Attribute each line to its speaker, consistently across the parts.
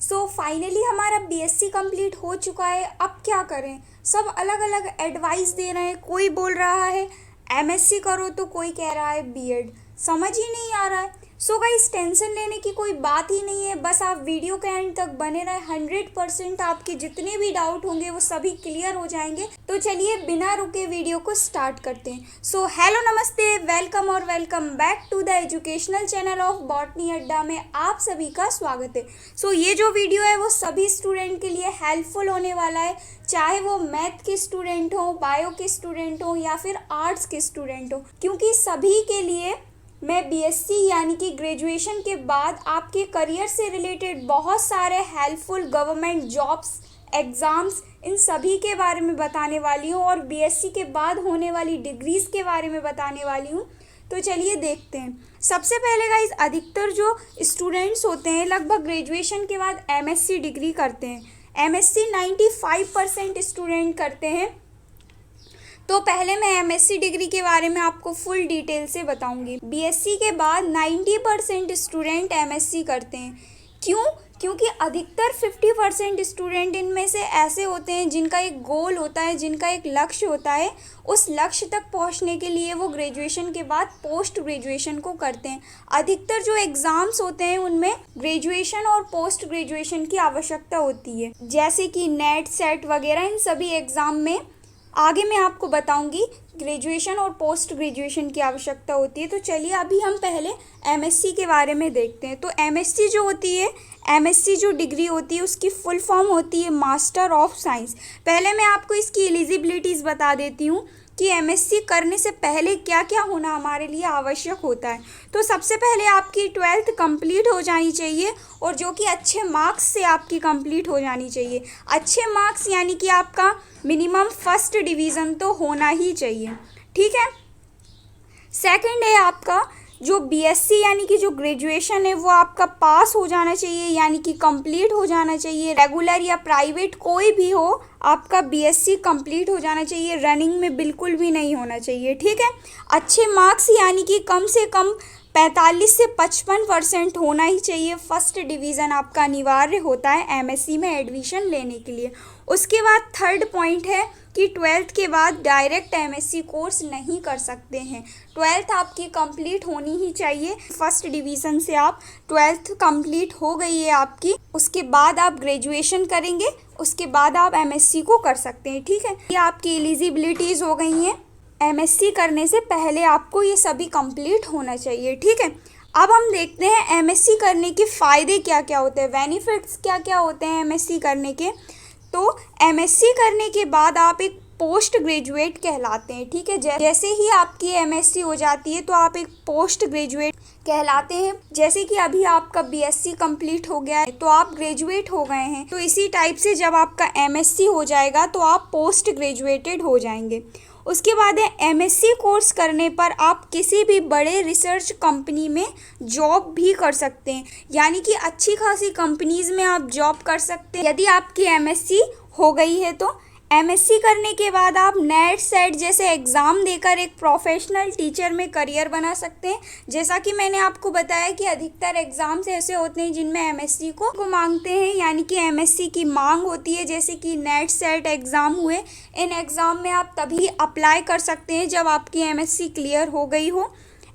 Speaker 1: Finally हमारा BSc complete हो चुका है। अब क्या करें, सब अलग अलग एडवाइस दे रहे हैं। कोई बोल रहा है एमएससी करो तो कोई कह रहा है बीएड। समझ ही नहीं आ रहा है। गाइस, टेंशन लेने की कोई बात ही नहीं है। बस आप वीडियो के एंड तक बने रहे। 100% आपके जितने भी डाउट होंगे वो सभी क्लियर हो जाएंगे। तो चलिए बिना रुके वीडियो को स्टार्ट करते हैं। हेलो, नमस्ते, वेलकम और welcome back to the educational channel of botany Adda में आप सभी का स्वागत है। ये जो वीडियो है वो सभी स्टूडेंट के लिए हेल्पफुल होने वाला है, चाहे वो मैथ के स्टूडेंट हो, बायो के स्टूडेंट हो या फिर आर्ट्स के स्टूडेंट हो, क्योंकि सभी के लिए मैं बीएससी यानी कि ग्रेजुएशन के बाद आपके करियर से रिलेटेड बहुत सारे हेल्पफुल गवर्नमेंट जॉब्स, एग्ज़ाम्स, इन सभी के बारे में बताने वाली हूँ और बीएससी के बाद होने वाली डिग्रीज़ के बारे में बताने वाली हूँ। तो चलिए देखते हैं। सबसे पहले गाइस, अधिकतर जो स्टूडेंट्स होते हैं लगभग ग्रेजुएशन के बाद एमएससी डिग्री करते हैं। एमएससी 95% स्टूडेंट करते हैं। तो पहले मैं एमएससी डिग्री के बारे में आपको फुल डिटेल से बताऊंगी। बीएससी के बाद 90% स्टूडेंट एमएससी करते हैं। क्यों? क्योंकि अधिकतर 50% स्टूडेंट इनमें से ऐसे होते हैं जिनका एक गोल होता है, जिनका एक लक्ष्य होता है। उस लक्ष्य तक पहुंचने के लिए वो ग्रेजुएशन के बाद पोस्ट ग्रेजुएशन को करते हैं। अधिकतर जो एग्ज़ाम्स होते हैं उनमें ग्रेजुएशन और पोस्ट ग्रेजुएशन की आवश्यकता होती है, जैसे कि नेट, सेट वगैरह। इन सभी एग्ज़ाम में आगे मैं आपको बताऊंगी ग्रेजुएशन और पोस्ट ग्रेजुएशन की आवश्यकता होती है। तो चलिए अभी हम पहले एमएससी के बारे में देखते हैं। तो एमएससी जो होती है, एमएससी जो डिग्री होती है उसकी फुल फॉर्म होती है मास्टर ऑफ साइंस। पहले मैं आपको इसकी एलिजिबिलिटीज़ बता देती हूँ कि एमएससी करने से पहले क्या क्या होना हमारे लिए आवश्यक होता है। तो सबसे पहले आपकी 12th कंप्लीट हो जानी चाहिए, और जो कि अच्छे मार्क्स से आपकी कंप्लीट हो जानी चाहिए। अच्छे मार्क्स यानी कि आपका मिनिमम फर्स्ट डिवीज़न तो होना ही चाहिए, ठीक है। सेकंड है आपका जो बीएससी यानी कि जो ग्रेजुएशन है वो आपका पास हो जाना चाहिए, यानी कि कंप्लीट हो जाना चाहिए। रेगुलर या प्राइवेट कोई भी हो, आपका बीएससी कंप्लीट हो जाना चाहिए। रनिंग में बिल्कुल भी नहीं होना चाहिए, ठीक है। अच्छे मार्क्स यानी कि कम से कम 45 से 55% होना ही चाहिए। फर्स्ट डिवीज़न आपका अनिवार्य होता है एमएससी में एडमिशन लेने के लिए। उसके बाद थर्ड पॉइंट है कि 12th के बाद डायरेक्ट एमएससी कोर्स नहीं कर सकते हैं। 12th आपकी कंप्लीट होनी ही चाहिए। फर्स्ट डिवीज़न से आप 12th कंप्लीट हो गई है आपकी, उसके बाद आप ग्रेजुएशन करेंगे, उसके बाद आप एमएससी को कर सकते हैं, ठीक है। ये आपकी एलिजिबिलिटीज़ हो गई हैं। एमएससी करने से पहले आपको ये सभी कंप्लीट होना चाहिए, ठीक है। अब हम देखते हैं एमएससी करने के फ़ायदे क्या क्या होते हैं, बेनिफिट्स क्या क्या होते हैं एमएससी करने के। तो एमएससी करने के बाद आप एक पोस्ट ग्रेजुएट कहलाते हैं, ठीक है। जैसे ही आपकी एमएससी हो जाती है तो आप एक पोस्ट ग्रेजुएट कहलाते हैं। जैसे कि अभी आपका बीएससी कंप्लीट हो गया है तो आप ग्रेजुएट हो गए हैं, तो इसी टाइप से जब आपका एमएससी हो जाएगा तो आप पोस्ट ग्रेजुएटेड हो जाएंगे। उसके बाद है एमएससी कोर्स करने पर आप किसी भी बड़े रिसर्च कंपनी में जॉब भी कर सकते हैं, यानी कि अच्छी खासी कंपनीज़ में आप जॉब कर सकते हैं यदि आपकी एमएससी हो गई है। तो एमएससी करने के बाद आप नेट, सेट जैसे एग्ज़ाम देकर एक प्रोफेशनल टीचर में करियर बना सकते हैं। जैसा कि मैंने आपको बताया कि अधिकतर एग्ज़ाम्स ऐसे होते हैं जिनमें एमएससी को मांगते हैं, यानी कि एमएससी की मांग होती है। जैसे कि नेट, सेट एग्ज़ाम हुए, इन एग्ज़ाम में आप तभी अप्लाई कर सकते हैं जब आपकी एमएससी क्लियर हो गई हो।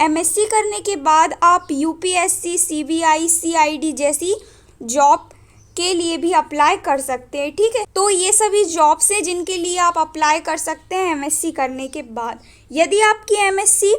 Speaker 1: एमएससी करने के बाद आप यूपीएससी, सीबीआई, सीआईडी जैसी जॉब के लिए भी अप्लाई कर सकते हैं, ठीक है। तो ये सभी जॉब्स हैं जिनके लिए आप अप्लाई कर सकते हैं एमएससी करने के बाद। यदि आपकी एमएससी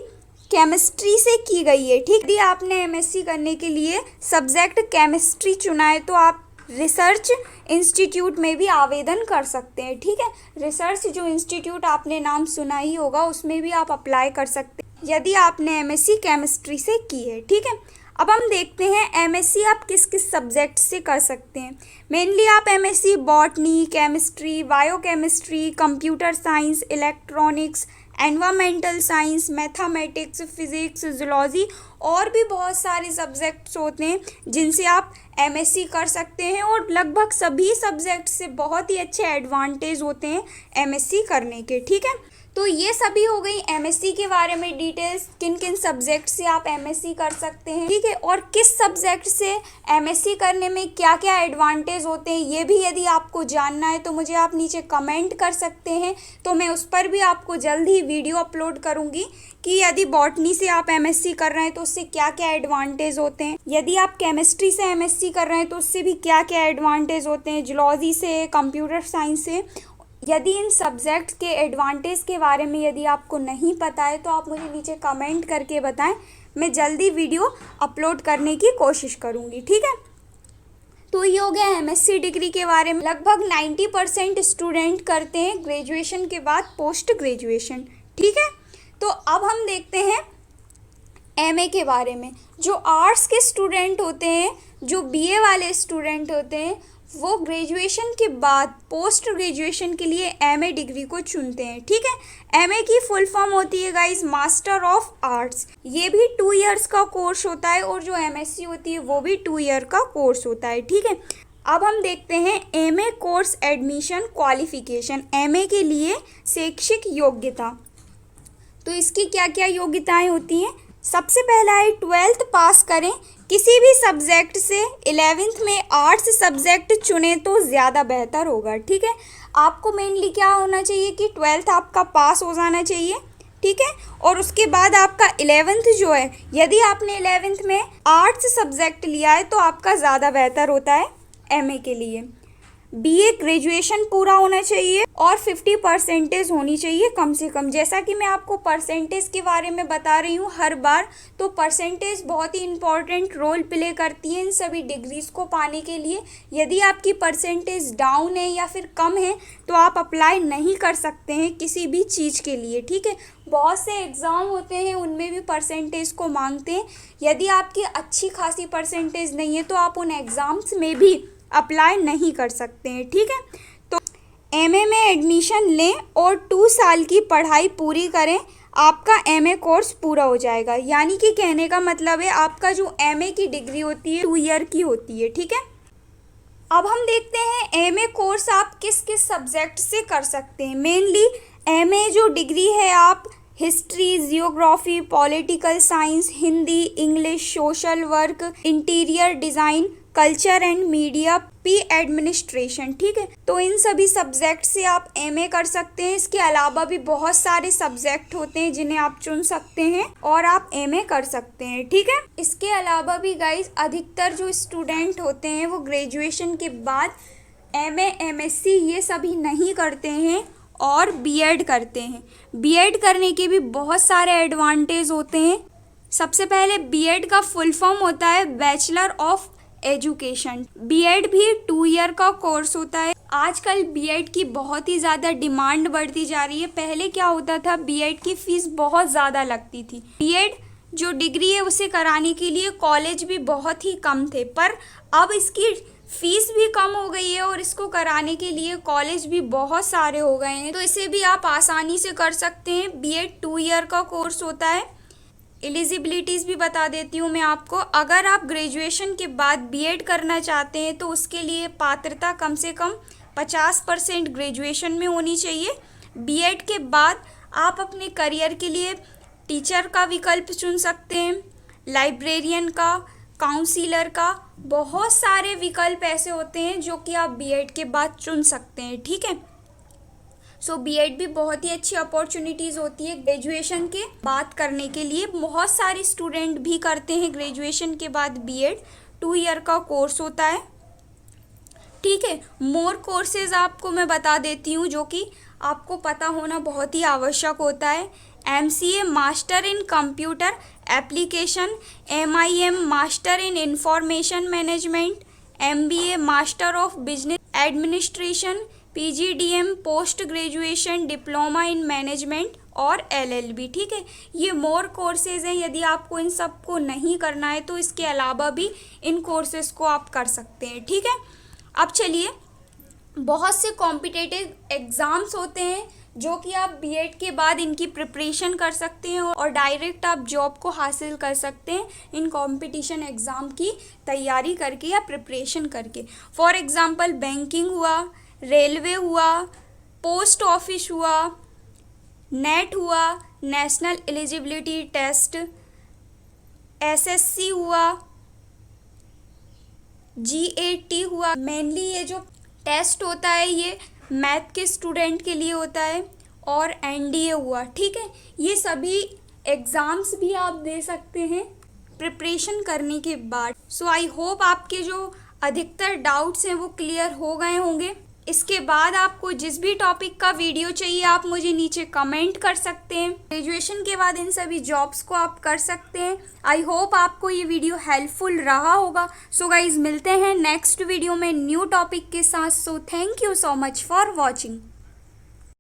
Speaker 1: केमिस्ट्री से की गई है, ठीक, यदि आपने एमएससी करने के लिए सब्जेक्ट केमिस्ट्री चुना है तो आप रिसर्च इंस्टीट्यूट में भी आवेदन कर सकते हैं, ठीक है। रिसर्च जो इंस्टीट्यूट आपने नाम सुना ही होगा, उसमें भी आप अप्लाई कर सकते हैं यदि आपने एमएससी केमिस्ट्री से की है, ठीक है। अब हम देखते हैं एमएससी आप किस किस सब्जेक्ट से कर सकते हैं। मेनली आप MSc botany, chemistry, biochemistry, computer science, electronics, environmental science, mathematics, physics, zoology और भी बहुत सारे सब्जेक्ट्स होते हैं जिनसे आप एमएससी कर सकते हैं। और लगभग सभी सब्जेक्ट से बहुत ही अच्छे एडवांटेज होते हैं एमएससी करने के, ठीक है। तो ये सभी हो गई एमएससी के बारे में डिटेल्स, किन किन सब्जेक्ट से आप एमएससी कर सकते हैं, ठीक है। और किस सब्जेक्ट से एमएससी करने में क्या क्या एडवांटेज होते हैं, ये भी यदि आपको जानना है तो मुझे आप नीचे कमेंट कर सकते हैं। तो मैं उस पर भी आपको जल्द ही वीडियो अपलोड करूँगी कि यदि बॉटनी से आप एमएससी कर रहे हैं तो उससे क्या क्या एडवांटेज होते हैं, यदि आप केमिस्ट्री से एमएससी कर रहे हैं तो उससे भी क्या क्या एडवांटेज होते हैं, जूलॉजी से, कंप्यूटर साइंस से। यदि इन सब्जेक्ट्स के एडवांटेज के बारे में यदि आपको नहीं पता है तो आप मुझे नीचे कमेंट करके बताएं, मैं जल्दी वीडियो अपलोड करने की कोशिश करूँगी, ठीक है। तो ये हो गया एमएससी डिग्री के बारे में। लगभग 90% स्टूडेंट करते हैं ग्रेजुएशन के बाद पोस्ट ग्रेजुएशन, ठीक है। तो अब हम देखते हैं एमए के बारे में। जो आर्ट्स के स्टूडेंट होते हैं, जो बीए वाले स्टूडेंट होते हैं, वो ग्रेजुएशन के बाद पोस्ट ग्रेजुएशन के लिए एमए डिग्री को चुनते हैं, ठीक है। एमए की फुल फॉर्म होती है गाइस मास्टर ऑफ आर्ट्स। ये भी 2 इयर्स का कोर्स होता है और जो एमएससी होती है वो भी 2 ईयर का कोर्स होता है, ठीक है। अब हम देखते हैं MA course admission qualification. MA के लिए शैक्षिक योग्यता, तो इसकी क्या क्या योग्यताएं होती हैं। सबसे पहला है 12th पास करें किसी भी सब्जेक्ट से, 11th में आर्ट्स सब्जेक्ट चुने तो ज़्यादा बेहतर होगा, ठीक है। आपको मेनली क्या होना चाहिए कि 12th आपका पास हो जाना चाहिए, ठीक है। और उसके बाद आपका 11th जो है, यदि आपने 11th में आर्ट्स सब्जेक्ट लिया है तो आपका ज़्यादा बेहतर होता है एमए के लिए। बीए ग्रेजुएशन पूरा होना चाहिए और 50% होनी चाहिए कम से कम। जैसा कि मैं आपको परसेंटेज के बारे में बता रही हूँ हर बार, तो परसेंटेज बहुत ही इम्पॉर्टेंट रोल प्ले करती है इन सभी डिग्रीज को पाने के लिए। यदि आपकी परसेंटेज डाउन है या फिर कम है तो आप अप्लाई नहीं कर सकते हैं किसी भी चीज़ के लिए, ठीक है। बहुत से एग्ज़ाम होते हैं उनमें भी परसेंटेज को मांगते हैं। यदि आपकी अच्छी खासी परसेंटेज नहीं है तो आप उन एग्ज़ाम्स में भी अप्लाई नहीं कर सकते हैं, ठीक है। तो एमए में एडमिशन लें और 2 साल की पढ़ाई पूरी करें, आपका एमए कोर्स पूरा हो जाएगा। यानी कि कहने का मतलब है आपका जो एमए की डिग्री होती है 2 ईयर की होती है, ठीक है। अब हम देखते हैं एमए कोर्स आप किस किस सब्जेक्ट से कर सकते हैं। मेनली एमए जो डिग्री है आप history, geography, political science, Hindi, English, social work, interior design, culture and media, P administration, ठीक है। तो इन सभी सब्जेक्ट से आप एमए कर सकते हैं। इसके अलावा भी बहुत सारे सब्जेक्ट होते हैं जिन्हें आप चुन सकते हैं और आप एमए कर सकते हैं, ठीक है। इसके अलावा भी गाइस अधिकतर जो स्टूडेंट होते हैं वो ग्रेजुएशन के बाद एमए, एमएससी ये सभी नहीं करते हैं और बीएड करते हैं। बीएड करने के भी बहुत सारे एडवांटेज होते हैं। सबसे पहले बीएड का फुल फॉर्म होता है बैचलर ऑफ एजुकेशन। बीएड भी 2 ईयर का कोर्स होता है। आजकल बीएड की बहुत ही ज़्यादा डिमांड बढ़ती जा रही है। पहले क्या होता था, बीएड की फीस बहुत ज़्यादा लगती थी। बीएड जो डिग्री है उसे कराने के लिए कॉलेज भी बहुत ही कम थे, पर अब इसकी फीस भी कम हो गई है और इसको कराने के लिए कॉलेज भी बहुत सारे हो गए हैं। तो इसे भी आप आसानी से कर सकते हैं। बीएड 2 ईयर का कोर्स होता है। एलिजिबिलिटीज़ भी बता देती हूँ मैं आपको। अगर आप ग्रेजुएशन के बाद बीएड करना चाहते हैं तो उसके लिए पात्रता कम से कम 50% ग्रेजुएशन में होनी चाहिए। बीएड के बाद आप अपने करियर के लिए टीचर का विकल्प चुन सकते हैं, लाइब्रेरियन का, काउंसलर का, बहुत सारे विकल्प ऐसे होते हैं जो कि आप बीएड के बाद चुन सकते हैं, ठीक है। सो बीएड भी बहुत ही अच्छी अपॉर्चुनिटीज़ होती है ग्रेजुएशन के बाद करने के लिए। बहुत सारे स्टूडेंट भी करते हैं ग्रेजुएशन के बाद बीएड। 2 ईयर का कोर्स होता है, ठीक है। मोर कोर्सेज आपको मैं बता देती हूँ जो कि आपको पता होना बहुत ही आवश्यक होता है। MCA master in computer application, MIM master in information management, MBA master of business administration, PGDM post graduation diploma in management और एलएलबी, ठीक है। ये मोर कोर्सेज हैं। यदि आपको इन सब को नहीं करना है तो इसके अलावा भी इन कोर्सेज को आप कर सकते हैं, ठीक है। अब चलिए, बहुत से कॉम्पिटिटिव एग्ज़ाम्स होते हैं जो कि आप बीएड के बाद इनकी प्रिपरेशन कर सकते हैं और डायरेक्ट आप जॉब को हासिल कर सकते हैं इन कंपटीशन एग्ज़ाम की तैयारी करके या प्रिपरेशन करके। फॉर एग्ज़ाम्पल बैंकिंग हुआ, रेलवे हुआ, पोस्ट ऑफिस हुआ, नेट हुआ, नेशनल एलिजिबिलिटी टेस्ट, एसएससी हुआ, जीएटी हुआ। मेनली ये जो टेस्ट होता है ये मैथ के स्टूडेंट के लिए होता है, और एनडीए हुआ, ठीक है। ये सभी एग्ज़ाम्स भी आप दे सकते हैं प्रिपरेशन करने के बाद। सो आई होप आपके जो अधिकतर डाउट्स हैं वो क्लियर हो गए होंगे। इसके बाद आपको जिस भी टॉपिक का वीडियो चाहिए आप मुझे नीचे कमेंट कर सकते हैं। ग्रेजुएशन के बाद इन सभी जॉब्स को आप कर सकते हैं। आई होप आपको ये वीडियो हेल्पफुल रहा होगा। सो गाइज मिलते हैं नेक्स्ट वीडियो में न्यू टॉपिक के साथ। So thank you so much for watching.